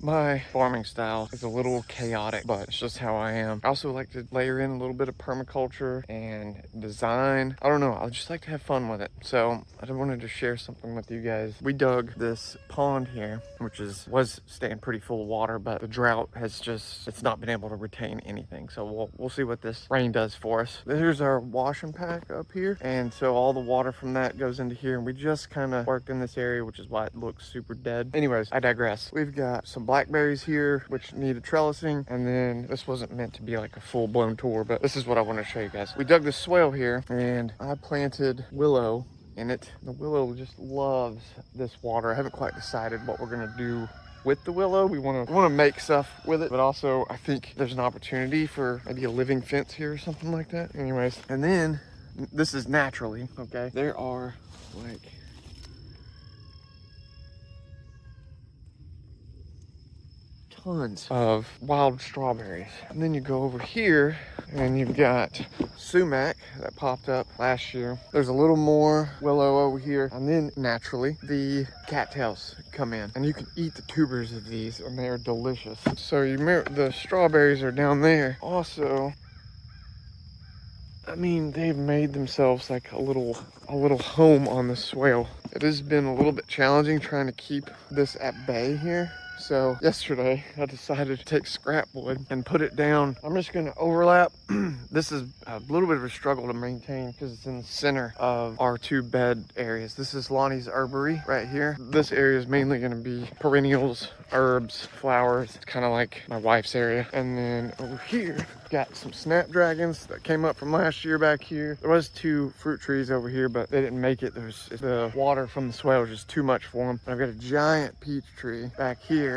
My farming style is a little chaotic, but it's just how I am. I also like to layer in a little bit of permaculture and design. I don't know, I just like to have fun with it. So I wanted to share something with you guys. We dug this pond here, which was staying pretty full of water, but the drought has it's not been able to retain anything. So we'll see what this rain does for us. Here's our washing pack up here. And so all the water from that goes into here. And we just kind of worked in this area, which is why it looks super dead. Anyways, I digress. We've got some blackberries here, which needed trellising. And then this wasn't meant to be like a full-blown tour, but this is what I want to show you guys. We dug this swale here and I planted willow in it. The willow just loves this water. I haven't quite decided what we're gonna do with the willow. We want to make stuff with it, but also I think there's an opportunity for maybe a living fence here or something like that. Anyways, and then this is naturally, okay? There are like tons of wild strawberries. And then you go over here and you've got sumac that popped up last year. There's a little more willow over here. And then naturally the cattails come in and you can eat the tubers of these and they are delicious. So you remember the strawberries are down there. Also, I mean, they've made themselves like a little home on the swale. It has been a little bit challenging trying to keep this at bay here. So yesterday I decided to take scrap wood and put it down. I'm just gonna overlap. This is a little bit of a struggle to maintain because it's in the center of our two bed areas. This is Lonnie's herbery right here. This area is mainly gonna be perennials, herbs, flowers. It's kind of like my wife's area. And then over here, got some Snapdragons that came up from last year back here. There was 2 fruit trees over here, but they didn't make it. The water from the swale was just too much for them. I've got a giant peach tree back here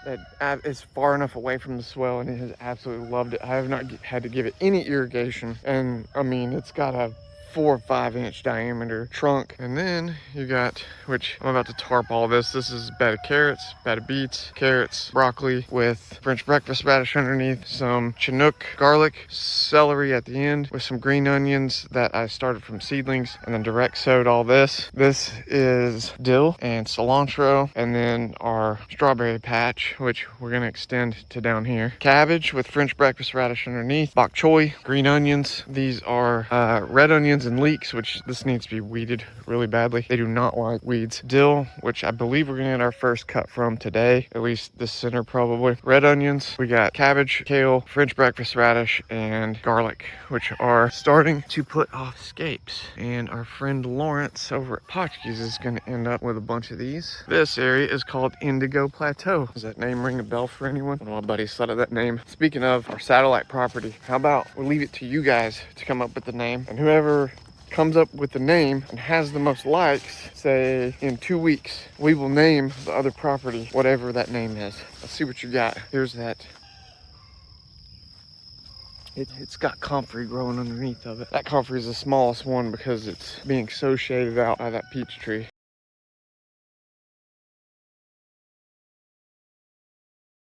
that is far enough away from the swale and it has absolutely loved it. I have not had to give it any irrigation. And I mean, it's got a 4 or 5 inch diameter trunk. And then you got, which I'm about to tarp all this. This is a bed of carrots, bed of beets, carrots, broccoli with French breakfast radish underneath, some Chinook garlic, celery at the end with some green onions that I started from seedlings and then direct sowed all this. This is dill and cilantro, and then our strawberry patch, which we're gonna extend to down here. Cabbage with French breakfast radish underneath, bok choy, green onions. These are red onions and leeks, which this needs to be weeded really badly. They do not like weeds. Dill, which I believe we're gonna get our first cut from today, at least this center probably. Red onions. We got cabbage, kale, French breakfast radish, and garlic, which are starting to put off scapes. And our friend Lawrence over at Potchke's is gonna end up with a bunch of these. This area is called Indigo Plateau. Does that name ring a bell for anyone? One of my buddies thought of that name. Speaking of our satellite property, how about we leave it to you guys to come up with the name, and whoever comes up with the name and has the most likes, say in 2 weeks, we will name the other property whatever that name is. Let's see what you got. Here's that. It's got comfrey growing underneath of it. That comfrey is the smallest one because it's being so shaded out by that peach tree.